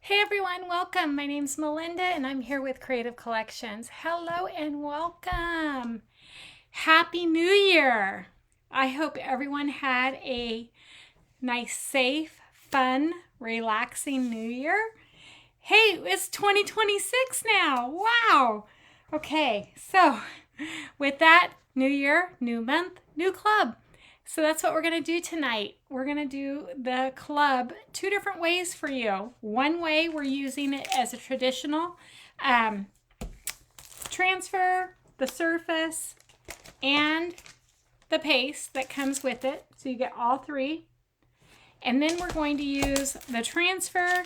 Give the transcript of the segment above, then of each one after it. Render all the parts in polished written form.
Hey everyone, welcome. My name's Melinda and I'm here with Creative Collections. Hello and welcome. Happy New Year. I hope everyone had a nice, safe, fun, relaxing New Year. Hey, it's 2026 now. Wow. Okay, so with that, new year, new month, new club. So that's what we're going to do tonight. We're going to do the club two different ways for you. One way, we're using it as a traditional transfer, the surface, and the paste that comes with it. So you get all three. And then we're going to use the transfer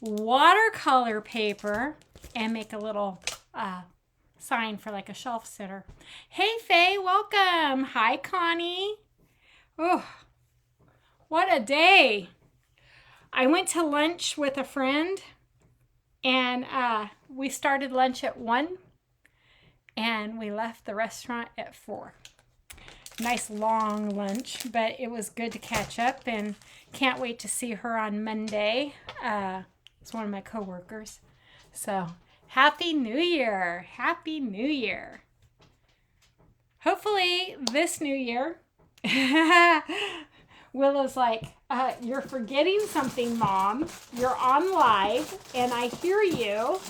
watercolor paper and make a little sign for like a shelf sitter. Hey Faye, welcome. Hi Connie. Oh, what a day. I went to lunch with a friend and we started lunch at 1 and we left the restaurant at 4. Nice long lunch, but it was good to catch up and can't wait to see her on Monday. It's one of my coworkers. So, Happy New Year. Happy New Year. Hopefully this New Year, Willow's like, you're forgetting something, Mom. You're on live, and I hear you.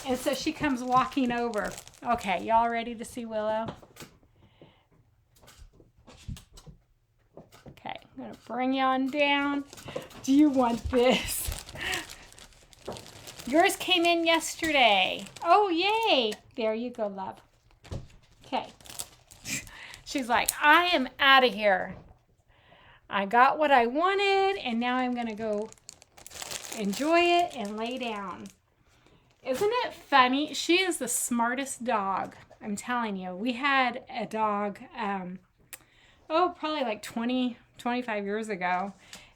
And so she comes walking over. Okay, y'all ready to see Willow? Okay, I'm going to bring you on down. Do you want this? Yours came in yesterday. Oh, yay. There you go, love. Okay. She's like, I am out of here. I got what I wanted, and now I'm going to go enjoy it and lay down. Isn't it funny? She is the smartest dog. I'm telling you. We had a dog, probably like 20, 25 years ago,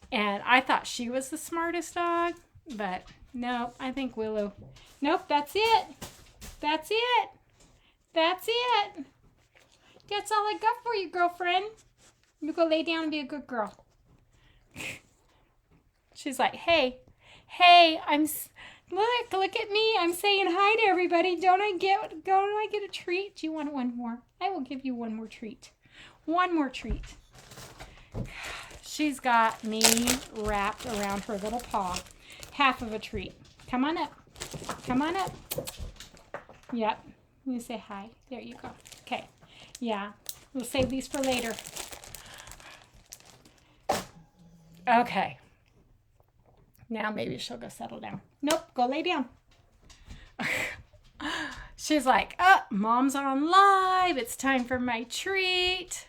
and I thought she was the smartest dog, but no, I think Willow. Nope, that's it. That's it. That's it. That's all I got for you, girlfriend. You go lay down and be a good girl. She's like, hey, look at me. I'm saying hi to everybody. Don't I get a treat? Do you want one more? I will give you one more treat. One more treat. She's got me wrapped around her little paw. Half of a treat. Come on up. Come on up. Yep. You say hi. There you go. Okay. Yeah. We'll save these for later. Okay. Now maybe she'll go settle down. Nope. Go lay down. She's like, oh, Mom's on live. It's time for my treat.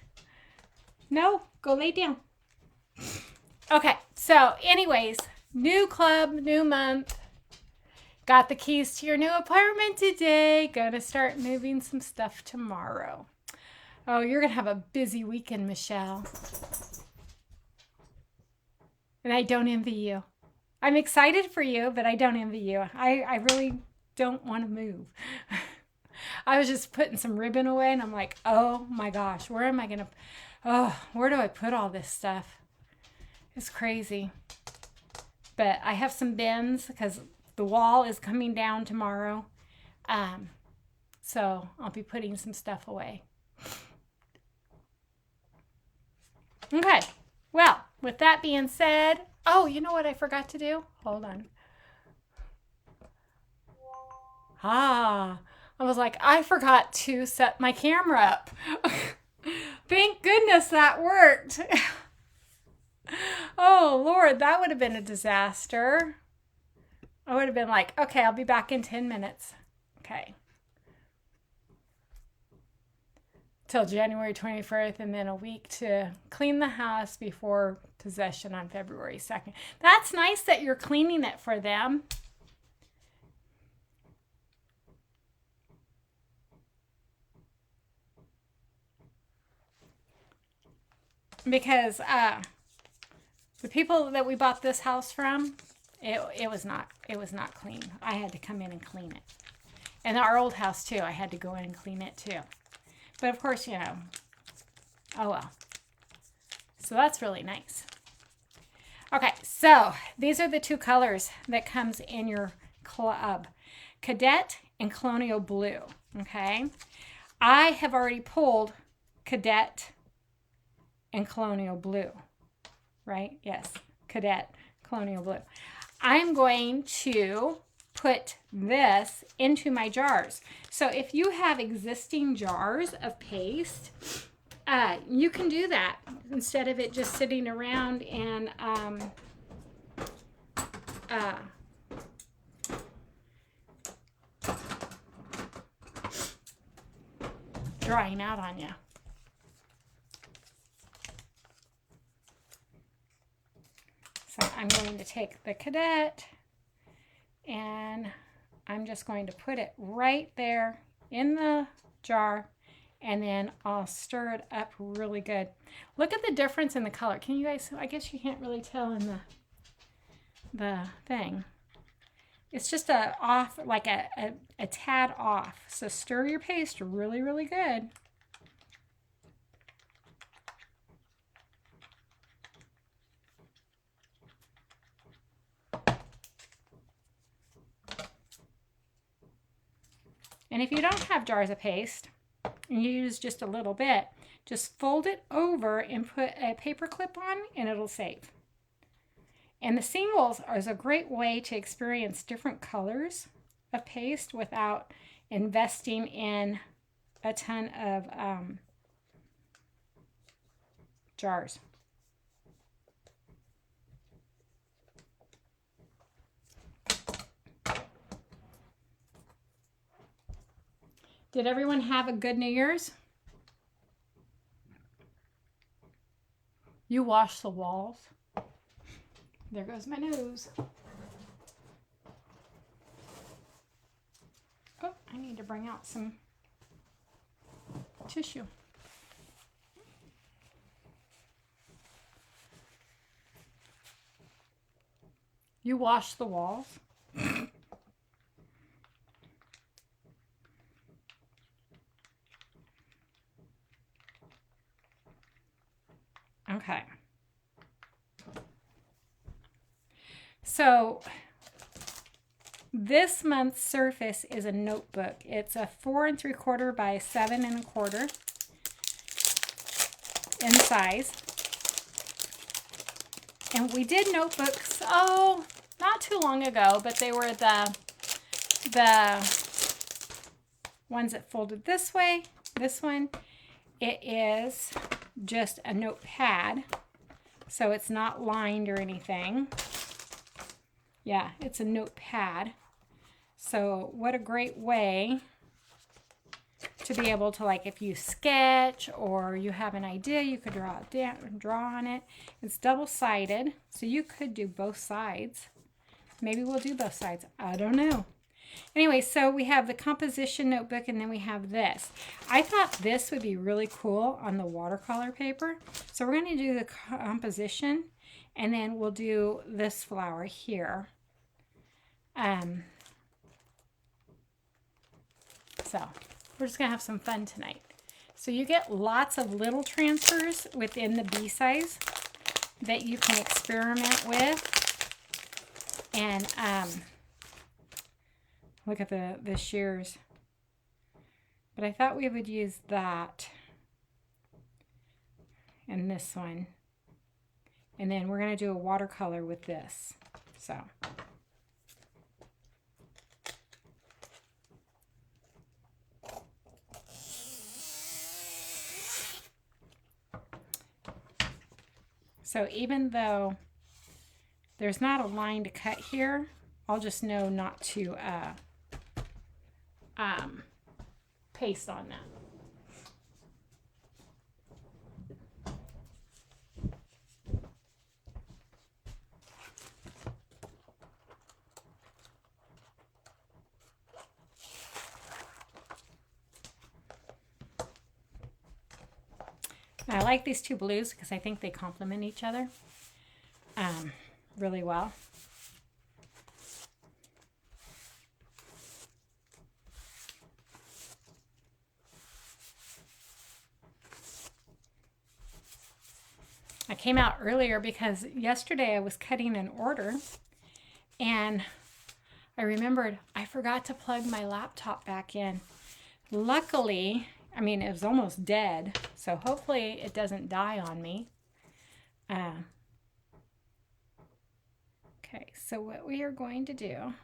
No, go lay down. Okay. So anyways, new club, new month. Got the keys to your new apartment today. Gonna start moving some stuff tomorrow. Oh, you're gonna have a busy weekend, Michelle. And I don't envy you. I'm excited for you, but I don't envy you. I really don't want to move. I was just putting some ribbon away and I'm like, oh my gosh, where do I put all this stuff? It's crazy. But I have some bins because the wall is coming down tomorrow. So I'll be putting some stuff away. Okay. Well, with that being said, oh, you know what I forgot to do? Hold on. I was like, I forgot to set my camera up. Thank goodness that worked. Oh, Lord, that would have been a disaster. I would have been like, okay, I'll be back in 10 minutes. Okay. Till January 21st, and then a week to clean the house before possession on February 2nd. That's nice that you're cleaning it for them. Because the people that we bought this house from, it was not clean. I had to come in and clean it. And our old house too, I had to go in and clean it too. But of course, oh well. So that's really nice. Okay, so these are the two colors that comes in your club. Cadet and Colonial Blue, okay? I have already pulled Cadet and Colonial Blue, right? Yes, Cadet, Colonial Blue. I'm going to put this into my jars. So if you have existing jars of paste, you can do that instead of it just sitting around and drying out on you. So I'm going to take the Cadet and I'm just going to put it right there in the jar, and then I'll stir it up really good. Look at the difference in the color. Can you guys, I guess you can't really tell in the thing. It's just a off, like a tad off. So stir your paste really, really good. And if you don't have jars of paste, and you use just a little bit, just fold it over and put a paper clip on and it'll save. And the singles is a great way to experience different colors of paste without investing in a ton of jars. Did everyone have a good New Year's? You washed the walls. There goes my nose. Oh, I need to bring out some tissue. You washed the walls. Okay. So this month's surface is a notebook. It's a 4 3/4 by 7 1/4 in size. And we did notebooks, oh, not too long ago, but they were the ones that folded this way. This one, it is just a notepad, so it's not lined or anything. Yeah, it's a notepad. So what a great way to be able to, like, if you sketch or you have an idea, you could draw it down, draw on it. It's double-sided, so you could do both sides. Maybe we'll do both sides. I don't know. Anyway, so we have the composition notebook, and then we have this. I thought this would be really cool on the watercolor paper. So we're going to do the composition, and then we'll do this flower here. So we're just going to have some fun tonight. So you get lots of little transfers within the B size that you can experiment with. And look at the shears. But I thought we would use that and this one. And then we're going to do a watercolor with this. So even though there's not a line to cut here, I'll just know not to paste on that. I like these two blues because I think they complement each other really well. I came out earlier because yesterday I was cutting an order and I remembered I forgot to plug my laptop back in. Luckily, I mean, it was almost dead, so hopefully it doesn't die on me. Okay, so what we are going to do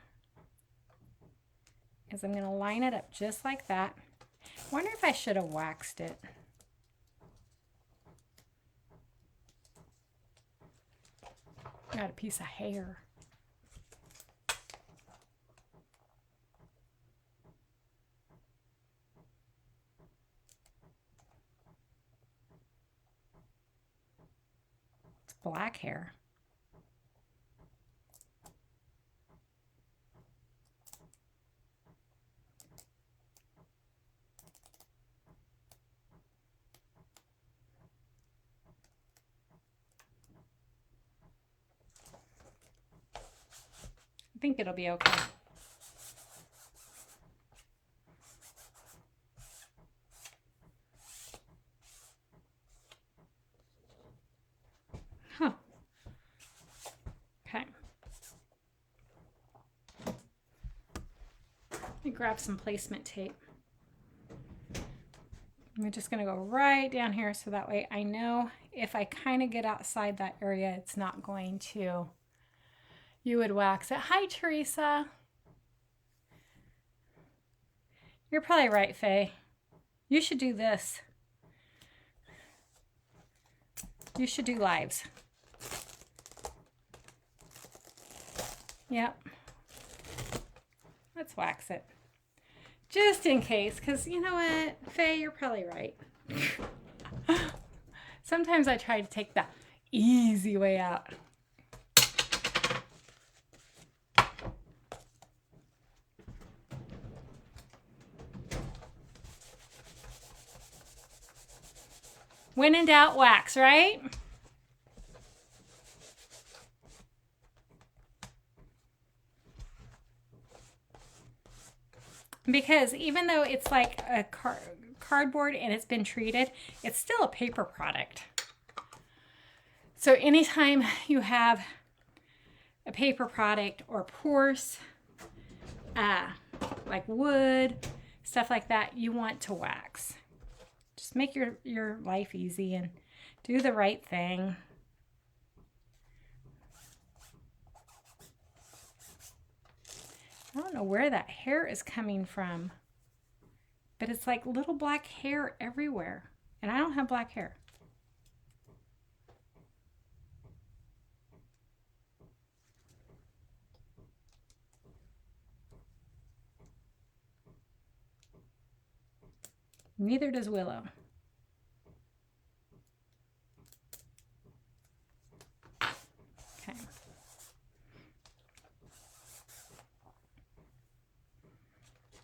is I'm going to line it up just like that. I wonder if I should have waxed it. Got a piece of hair. It's black hair. I think it'll be okay. Huh. Okay. Let me grab some placement tape. I'm just going to go right down here so that way I know if I kind of get outside that area, it's not going to. You would wax it. Hi, Teresa. You're probably right, Faye. You should do this. You should do lives. Yep. Let's wax it. Just in case, because you know what, Faye, you're probably right. Sometimes I try to take the easy way out. When in doubt, wax, right? Because even though it's like a cardboard and it's been treated, it's still a paper product. So anytime you have a paper product or pores, like wood, stuff like that, you want to wax. Just make your life easy and do the right thing. I don't know where that hair is coming from, but it's like little black hair everywhere, and I don't have black hair. Neither does Willow. Okay. I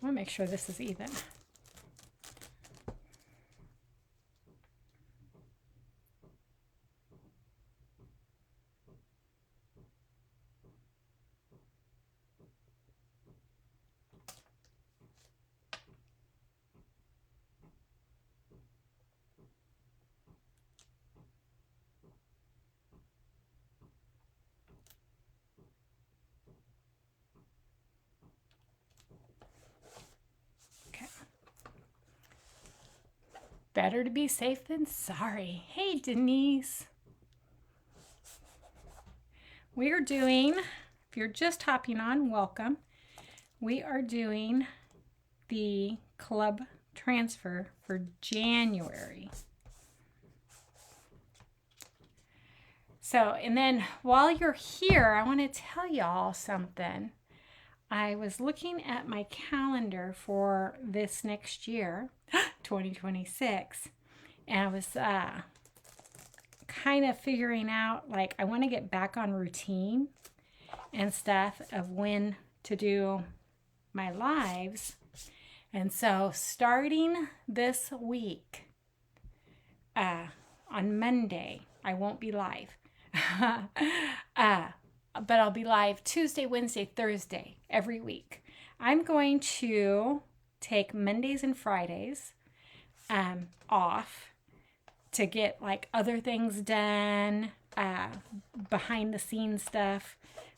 want to make sure this is even. Better to be safe than sorry. Hey, Denise. We are doing, if you're just hopping on, welcome. We are doing the club transfer for January. So, and then while you're here, I want to tell y'all something. I was looking at my calendar for this next year, 2026, and I was kind of figuring out, like, I want to get back on routine and stuff of when to do my lives. And so starting this week, on Monday, I won't be live. But I'll be live Tuesday, Wednesday, Thursday, every week. I'm going to take Mondays and Fridays off to get like other things done, behind the scenes stuff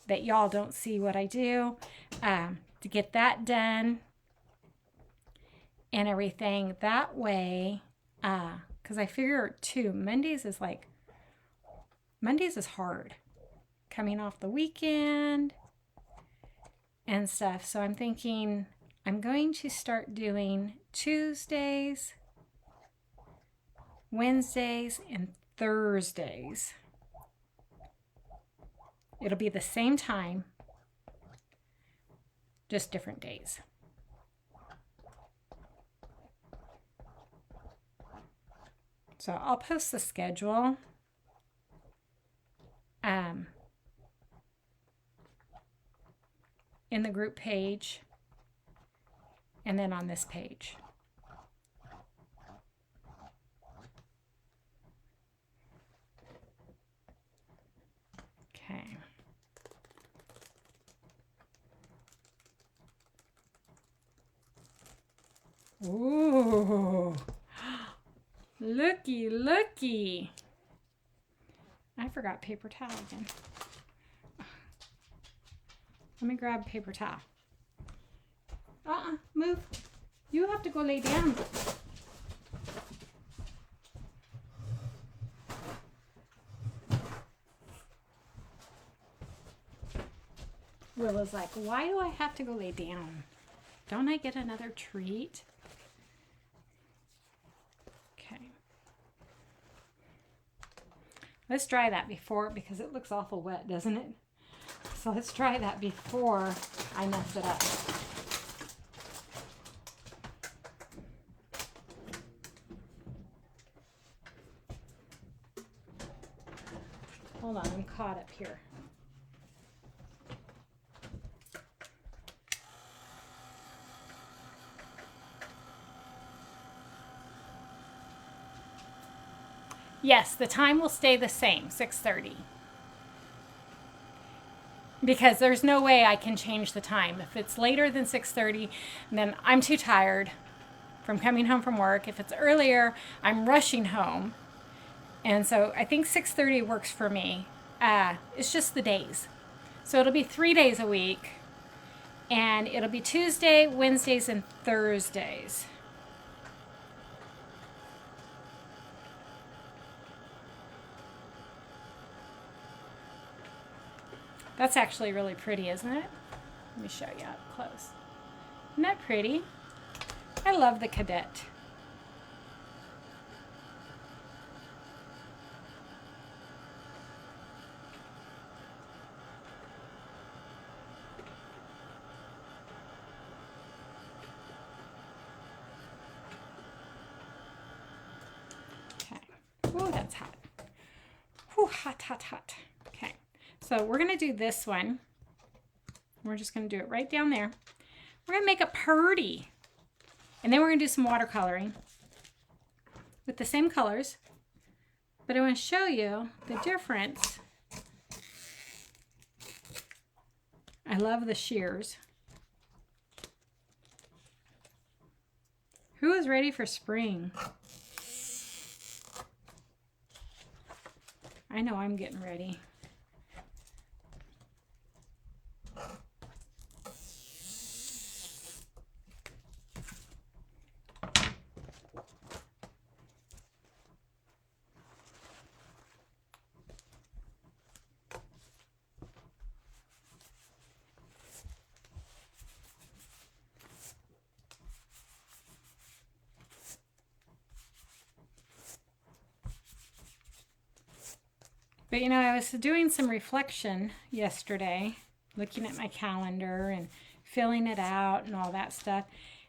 that y'all don't see what I do, to get that done and everything that way. Because I figure too, Mondays is hard coming off the weekend and stuff. So I'm thinking I'm going to start doing Tuesdays, Wednesdays, and Thursdays. It'll be the same time, just different days. So I'll post the schedule in the group page and then on this page. Okay. Ooh. Looky, looky. I forgot paper towel again. Let me grab paper towel. Move. You have to go lay down. Willa's like, why do I have to go lay down? Don't I get another treat? Okay. Let's dry that before, because it looks awful wet, doesn't it? So let's try that before I mess it up. Hold on, I'm caught up here. Yes, the time will stay the same, 6:30. Because there's no way I can change the time. If it's later than 6:30, then I'm too tired from coming home from work. If it's earlier, I'm rushing home. And so I think 6:30 works for me. It's just the days. So it'll be 3 days a week. And it'll be Tuesday, Wednesdays, and Thursdays. That's actually really pretty, isn't it? Let me show you up close. Isn't that pretty? I love the cadet. Okay. Oh, that's hot. Whew, hot, hot, hot. Okay. So we're going to do this one. We're just going to do it right down there. We're going to make it pretty. And then we're going to do some watercoloring with the same colors. But I want to show you the difference. I love the shears. Who is ready for spring? I know I'm getting ready. But you know, I was doing some reflection yesterday, looking at my calendar and filling it out and all that stuff.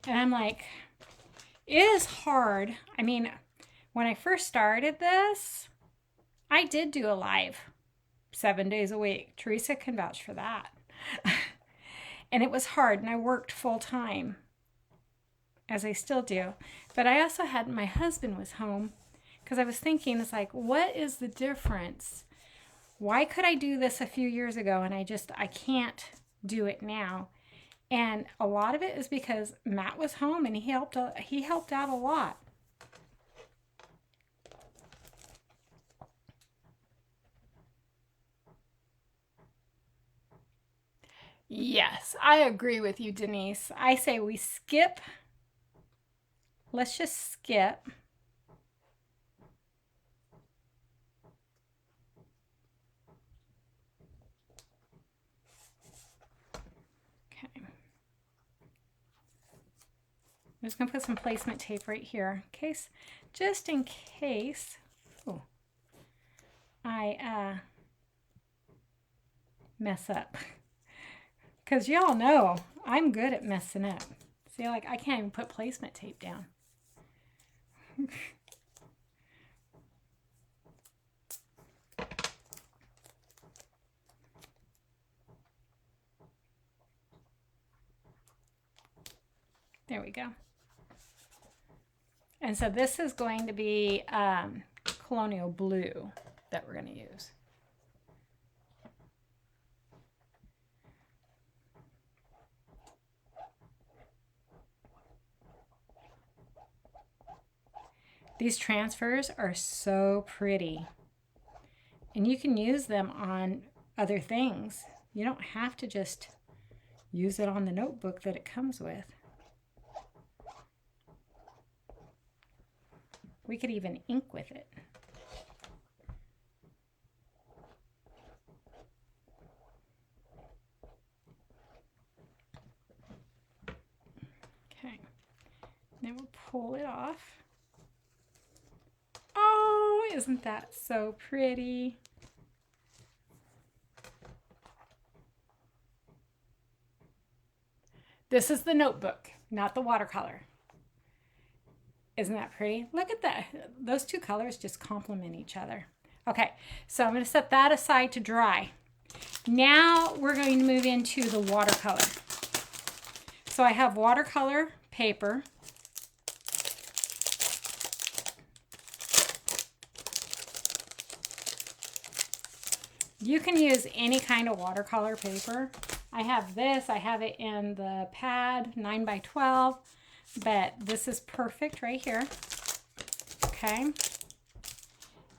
And I'm like, it is hard. I mean, when I first started this, I did do a live 7 days a week. Teresa can vouch for that. And it was hard, and I worked full time, as I still do. But I also had, my husband was home, because I was thinking, it's like, what is the difference? Why could I do this a few years ago and I can't do it now? And a lot of it is because Matt was home and he helped out a lot. Yes, I agree with you, Denise. I say we skip. Let's just skip. Okay. I'm just going to put some placement tape right here, just in case I mess up. Because y'all know I'm good at messing up. See, like I can't even put placement tape down. There we go. And so this is going to be colonial blue that we're going to use. These transfers are so pretty. And you can use them on other things. You don't have to just use it on the notebook that it comes with. We could even ink with it. Okay, then we'll pull it off. Oh, isn't that so pretty? This is the notebook, not the watercolor. Isn't that pretty? Look at that. Those two colors just complement each other. Okay, so I'm going to set that aside to dry. Now we're going to move into the watercolor. So I have watercolor paper. You can use any kind of watercolor paper. I have this. I have it in the pad 9x12, but this is perfect right here. Okay.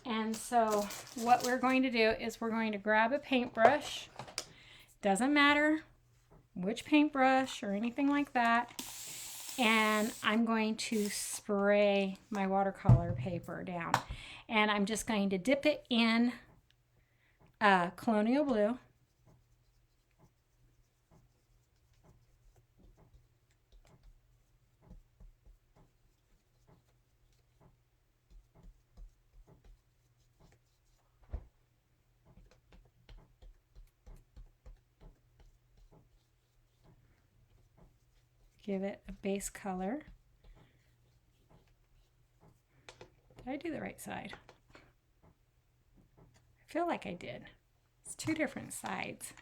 And so what we're going to do is we're going to grab a paintbrush. Doesn't matter which paintbrush or anything like that. And I'm going to spray my watercolor paper down. And I'm just going to dip it in colonial blue. Give it a base color. Did I do the right side? I feel like I did. It's two different sides.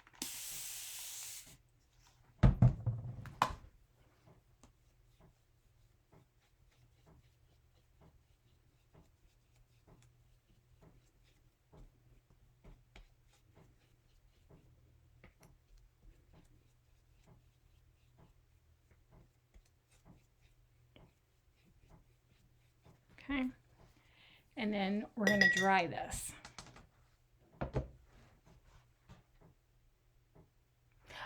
Okay, and then we're going to dry this.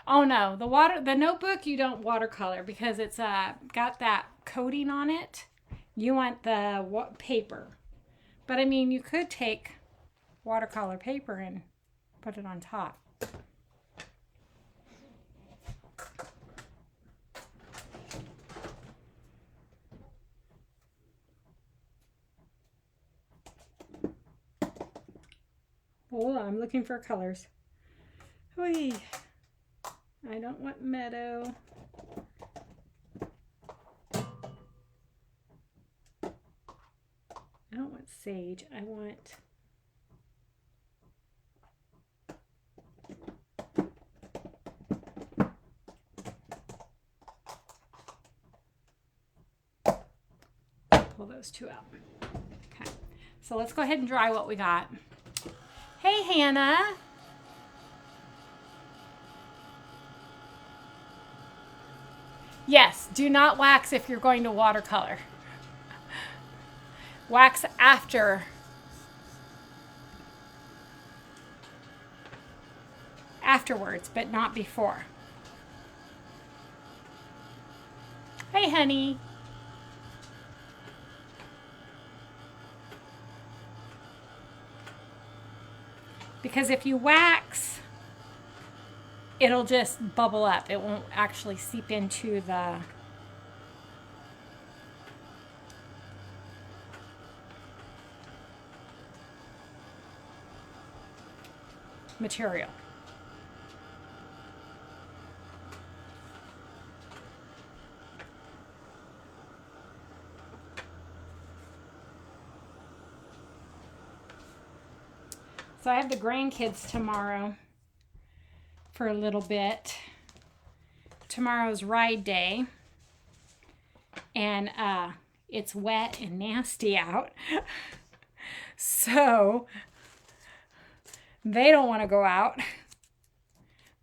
Oh no, the notebook you don't watercolor because it's got that coating on it. You want the paper. But I mean, you could take watercolor paper and put it on top. Hold on, I'm looking for colors. Whee. I don't want meadow. I don't want sage. I want pull those two out. Okay, so let's go ahead and dry what we got. Hey, Hannah. Yes, do not wax if you're going to watercolor. Wax afterwards, but not before. Hi, honey. Because if you wax, it'll just bubble up. It won't actually seep into the material. So I have the grandkids tomorrow for a little bit. Tomorrow's ride day. And it's wet and nasty out. So they don't want to go out.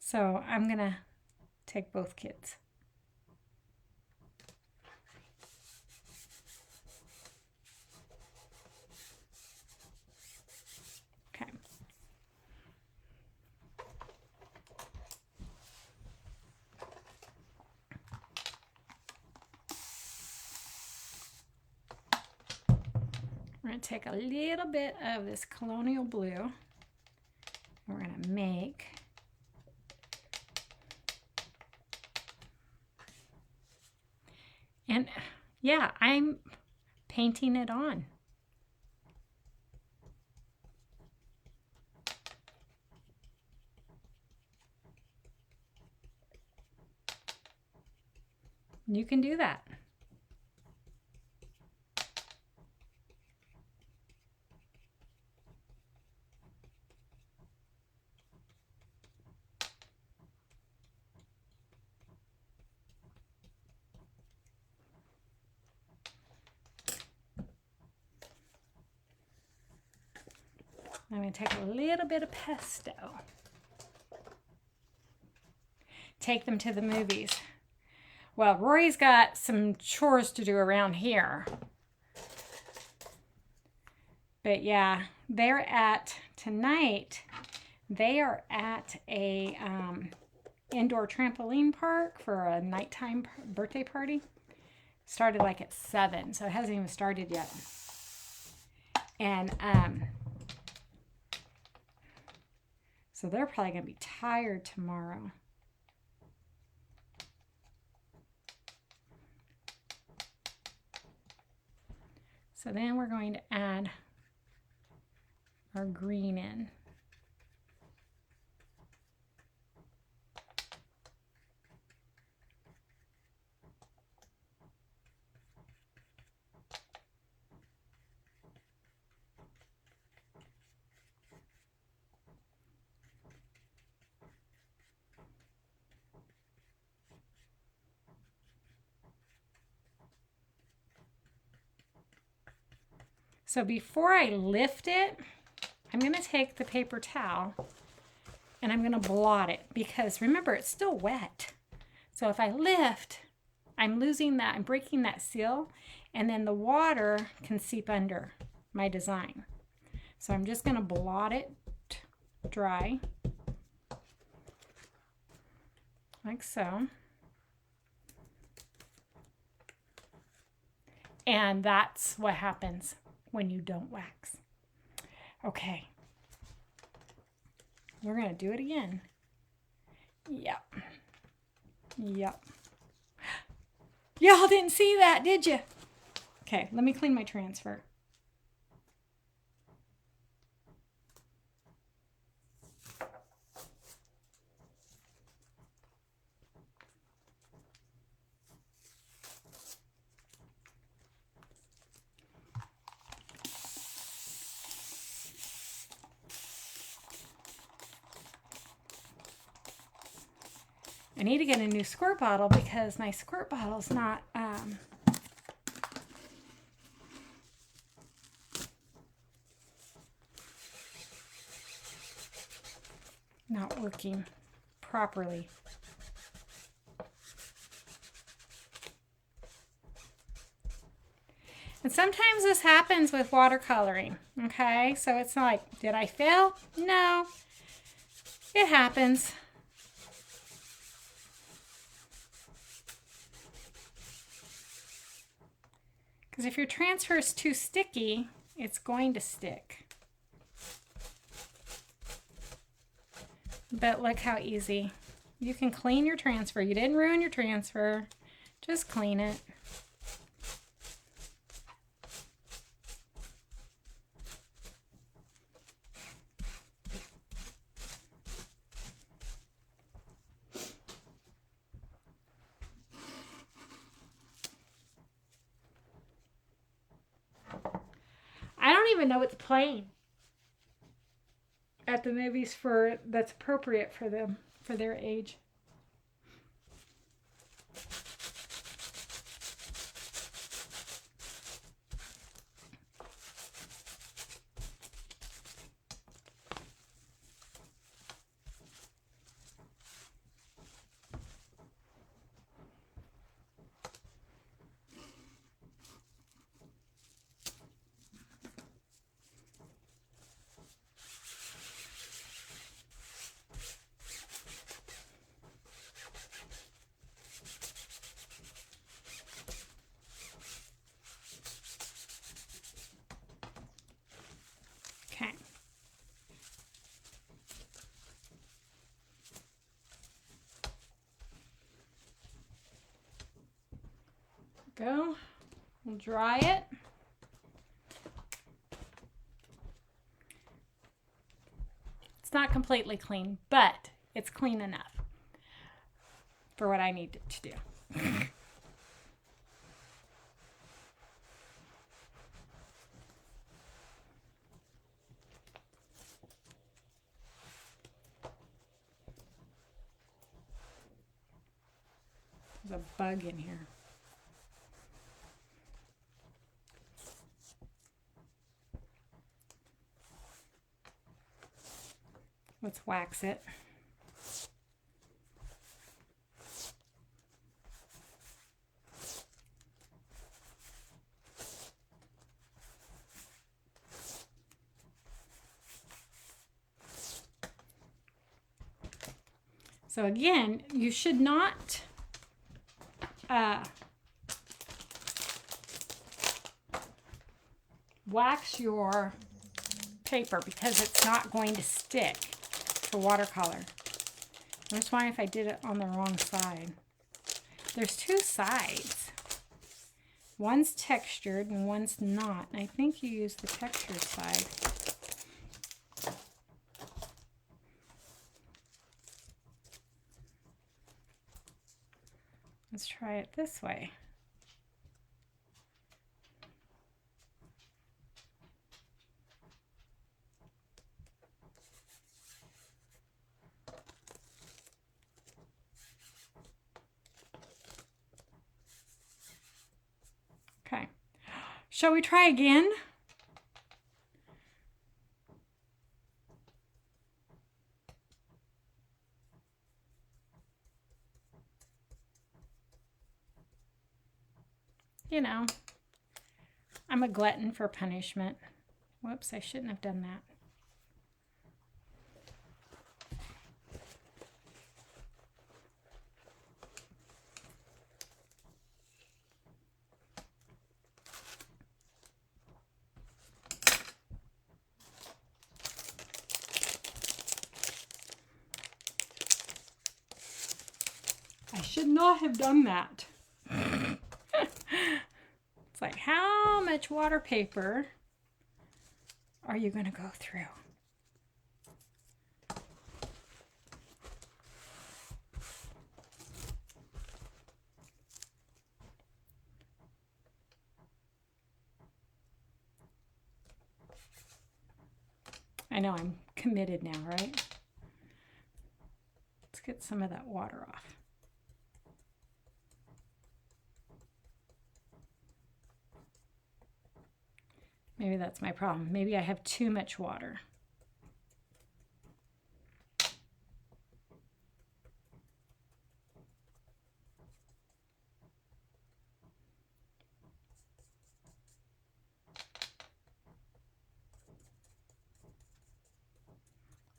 So I'm going to take both kids. Okay. We're going to take a little bit of this colonial blue. We're going to make and yeah, I'm painting it on. You can do that. I'm going to take a little bit of pesto. Take them to the movies. Well, Rory's got some chores to do around here. But yeah, they're at, tonight, they are at a indoor trampoline park for a nighttime birthday party. Started like at 7, so it hasn't even started yet. And so they're probably going to be tired tomorrow. So then we're going to add our green in. So before I lift it, I'm going to take the paper towel and I'm going to blot it because remember, it's still wet. So if I lift, I'm losing that, I'm breaking that seal, and then the water can seep under my design. So I'm just going to blot it dry, like so. And that's what happens when you don't wax. Okay. We're going to do it again. Yep. Yep. Y'all didn't see that, did you? Okay, let me clean my transfer. I need to get a new squirt bottle because my squirt bottle's not not working properly. And sometimes this happens with watercoloring, okay? So it's like, did I fail? No, it happens. Because if your transfer is too sticky, it's going to stick. But look how easy. You can clean your transfer. You didn't ruin your transfer. Just clean it. I don't even know what's playing at the movies that's appropriate for them, for their age. Okay. Go. We'll dry it. It's not completely clean, but it's clean enough for what I need it to do. There's a bug in here. Let's wax it. So again, you should not wax your paper because it's not going to stick to watercolor. I'm just wondering if I did it on the wrong side. There's two sides. One's textured and one's not. And I think you use the textured side. Let's try it this way. Okay. Shall we try again? You know, I'm a glutton for punishment. Whoops, I shouldn't have done that. I should not have done that. It's like, how much water paper are you going to go through? I know I'm committed now, right? Let's get some of that water off. Maybe that's my problem. Maybe I have too much water.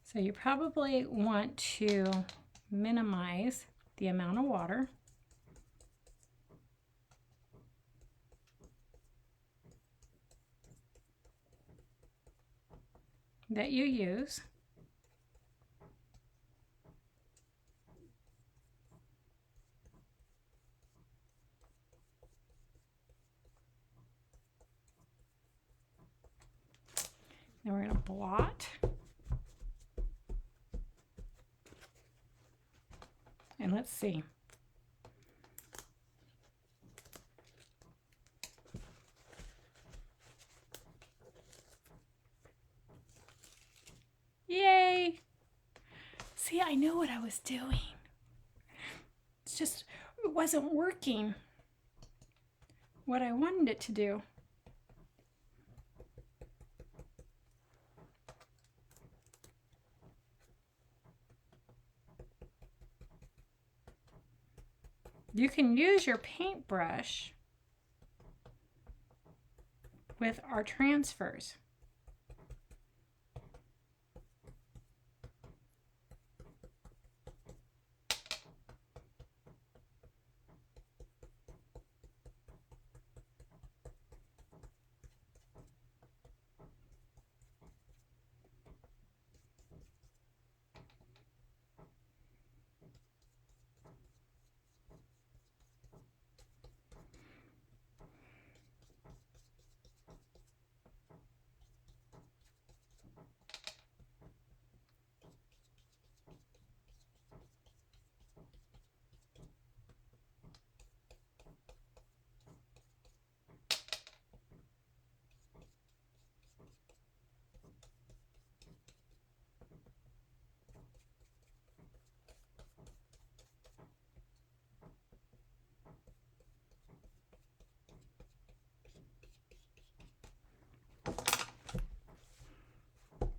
So you probably want to minimize the amount of water. that you use. Then we're going to blot. And let's see. Yay! See, I know what I was doing. It's just, it wasn't working what I wanted it to do. You can use your paintbrush with our transfers.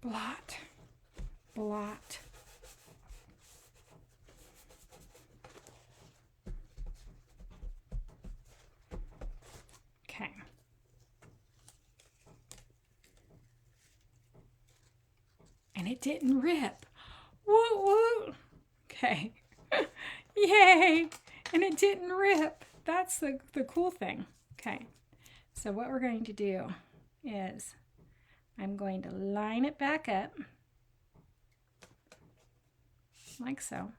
Blot, blot. Okay. And it didn't rip. Woo woo. Okay. Yay. And it didn't rip. That's the cool thing. Okay. So what we're going to do is I'm going to line it back up like so.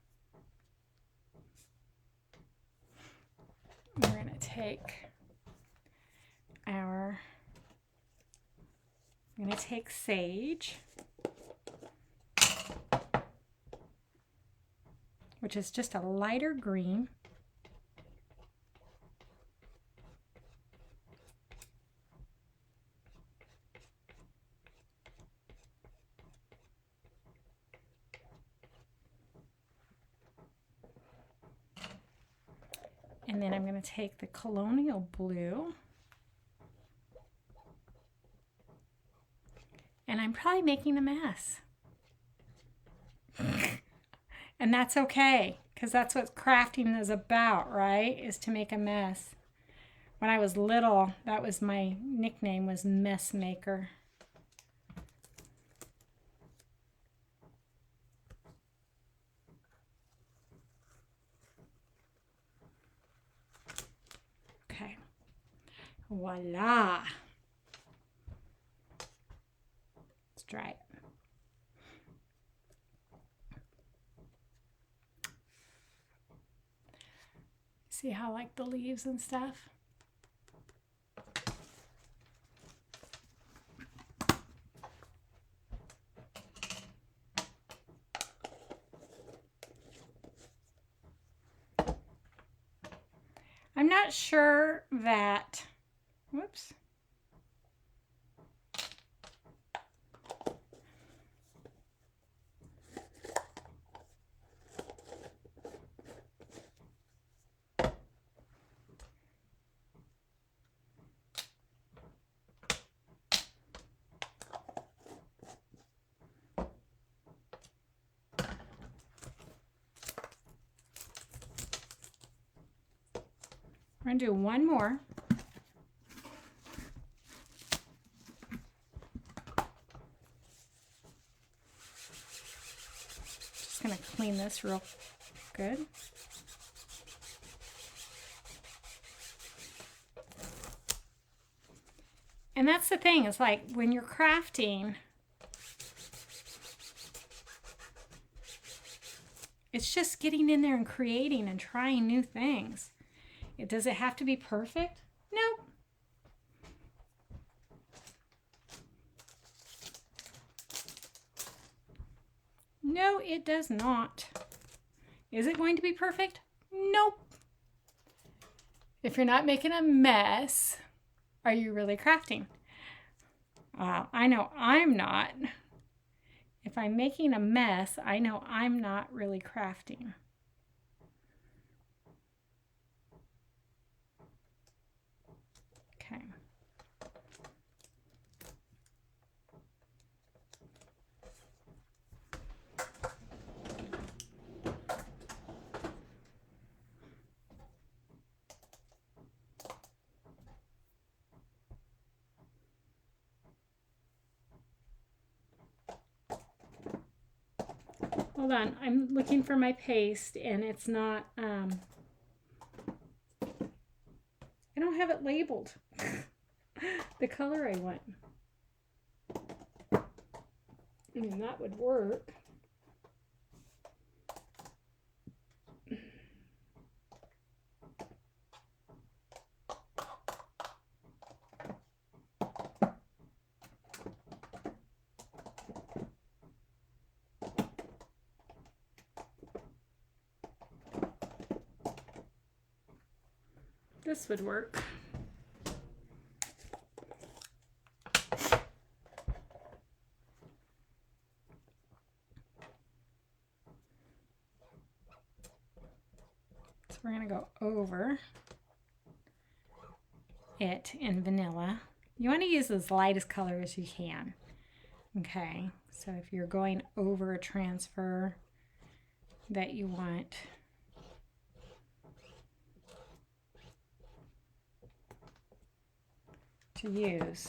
We're going to take I'm going to take sage, which is just a lighter green. And then I'm going to take the colonial blue. And I'm probably making a mess. And that's okay, because that's what crafting is about, right? Is to make a mess. When I was little, that was my nickname, was Mess Maker. Okay. Voila. Let's dry it. See how I like the leaves and stuff? I'm not sure that, whoops. We're going to do one more. Just going to clean this real good. And that's the thing, it's like when you're crafting, It's just getting in there and creating and trying new things. Does it have to be perfect? Nope. No, it does not. Is it going to be perfect? Nope. If you're not making a mess, are you really crafting? I know I'm not. If I'm making a mess, I know I'm not really crafting. Okay. Hold on, I'm looking for my paste and it's not, I don't have it labeled. The color I want. I mean, that would work. This would work. So we're going to go over it in vanilla. You want to use as light as color as you can. Okay, so if you're going over a transfer that you want to use,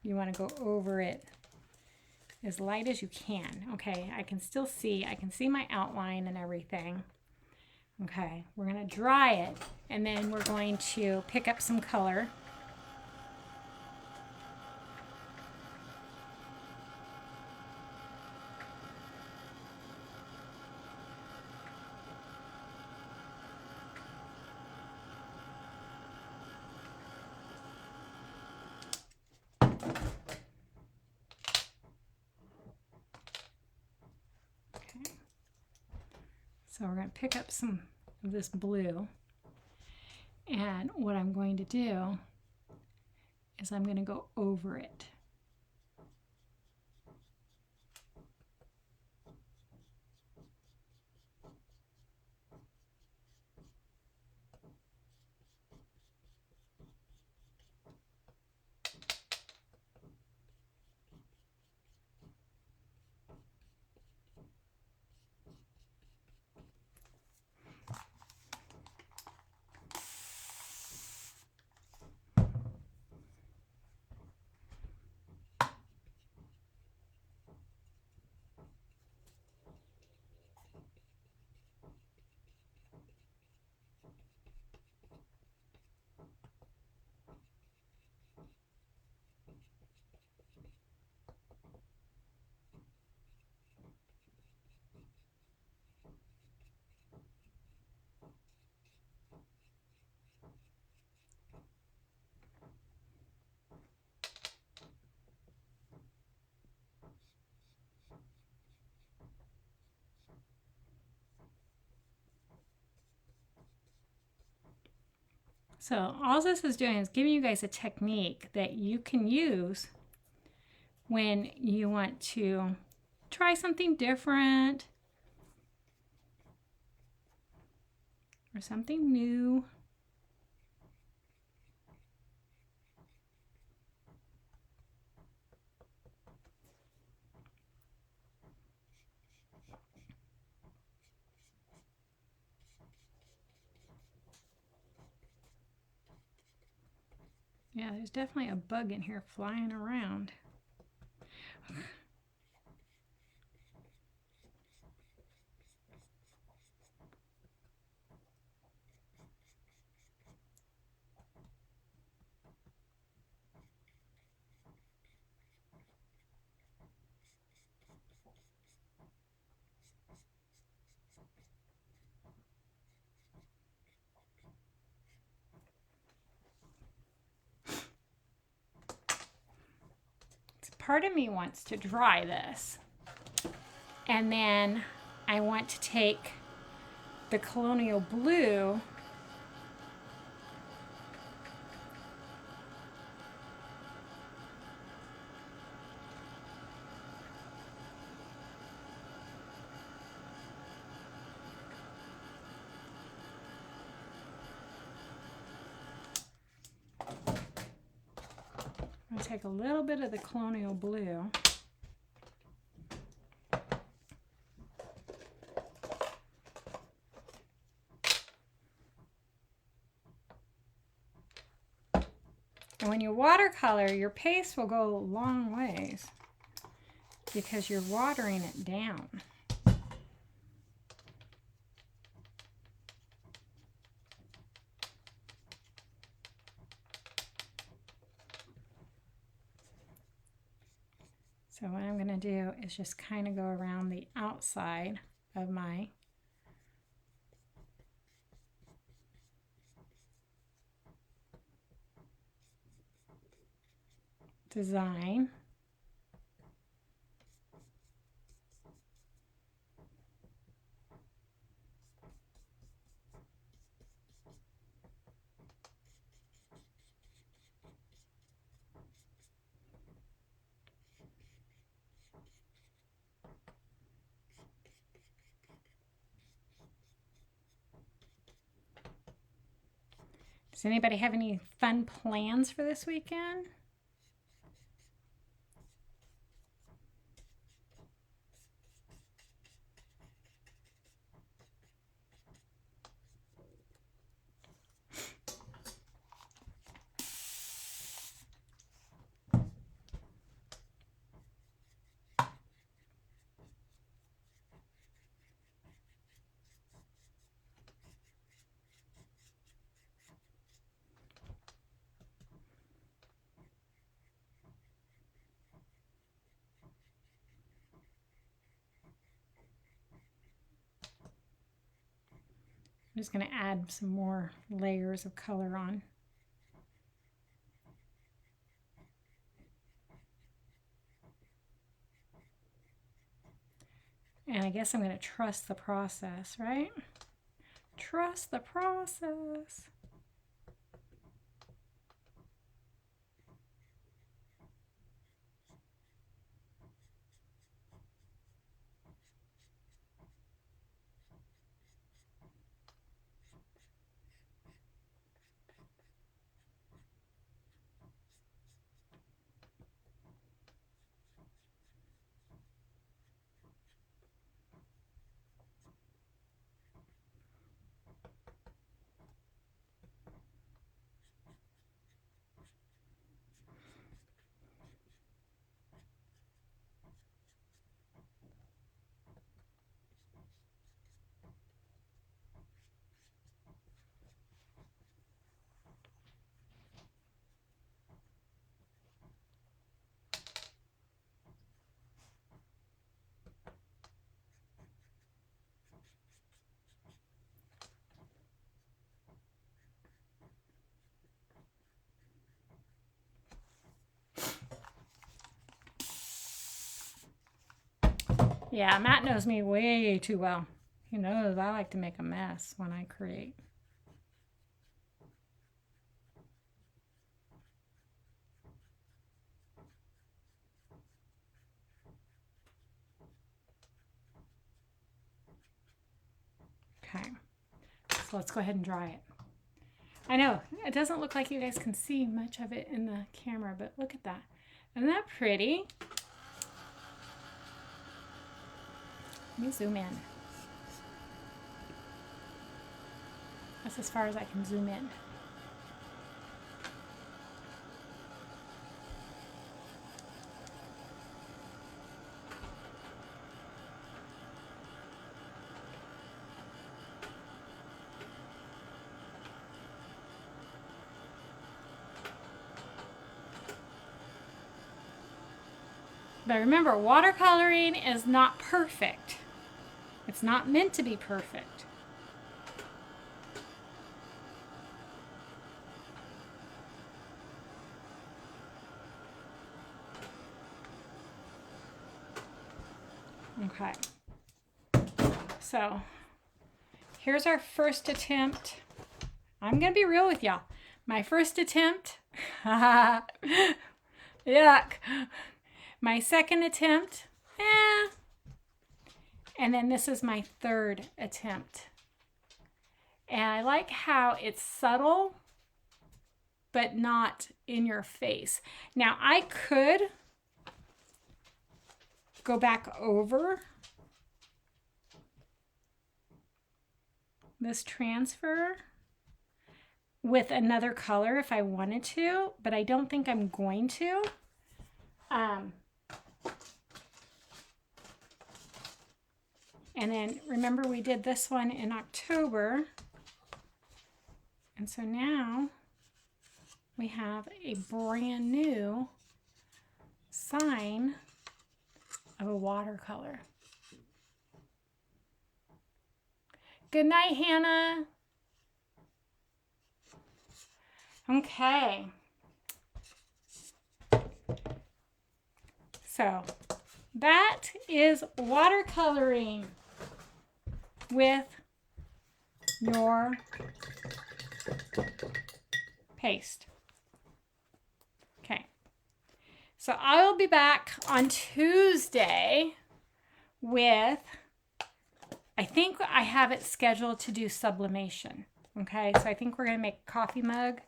you want to go over it as light as you can. Okay, I can still see, I can see my outline and everything. Okay, we're going to dry it and then we're going to pick up some color. So we're going to pick up some of this blue, and what I'm going to do is I'm going to go over it. So all this is doing is giving you guys a technique that you can use when you want to try something different or something new. Yeah, there's definitely a bug in here flying around. part of me wants to dry this. And then I want to take the Colonial Blue I'm going to take a little bit of the Colonial Blue. And when you watercolor, your paste will go a long ways because you're watering it down. So what I'm going to do is just kind of go around the outside of my design. Does anybody have any fun plans for this weekend? I'm just going to add some more layers of color on. And I guess I'm going to trust the process, right? Trust the process. Yeah, Matt knows me way too well. He knows I like to make a mess when I create. Okay, so let's go ahead and dry it. I know, it doesn't look like you guys can see much of it in the camera, but look at that. Isn't that pretty? Let me zoom in. That's as far as I can zoom in. But remember, watercoloring is not perfect. It's not meant to be perfect. Okay. So here's our first attempt. I'm going to be real with y'all. My first attempt. Yuck. My second attempt. And then this is my third attempt. And I like how it's subtle, but not in your face. Now I could go back over this transfer with another color if I wanted to, but I don't think I'm going to. And then remember we did this one in October. And so now we have a brand new sign of a watercolor. Good night, Hannah. Okay. So that is watercoloring with your paste. Okay. So I will be back on Tuesday with, I think I have it scheduled to do sublimation. Okay, so I think we're going to make a coffee mug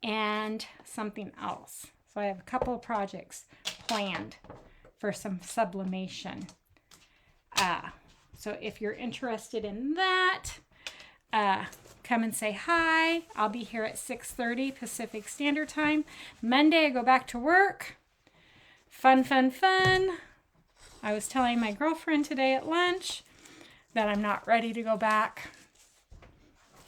and something else. So I have a couple of projects planned for some sublimation. So if you're interested in that, come and say hi. I'll be here at 6:30 Pacific Standard Time. Monday, I go back to work. Fun, fun, fun. I was telling my girlfriend today at lunch that I'm not ready to go back.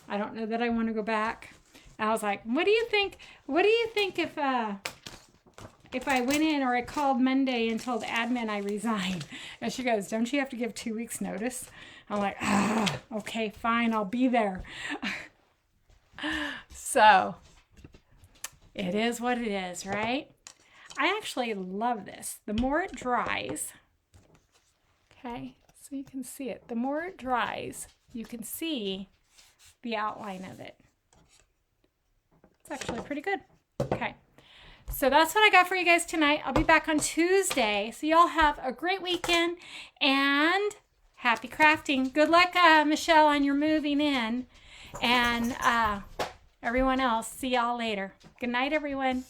I don't know that I want to go back. And I was like, what do you think? What do you think if I went in or I called Monday and told admin I resign? And she goes, don't you have to give 2 weeks notice? I'm like, okay, fine, I'll be there. So it is what it is, right? I actually love this. The more it dries, okay, so you can see it. The more it dries, you can see the outline of it. It's actually pretty good. Okay. So that's what I got for you guys tonight. I'll be back on Tuesday. So y'all have a great weekend and happy crafting. Good luck, Michelle, on your moving in. And everyone else, see y'all later. Good night, everyone.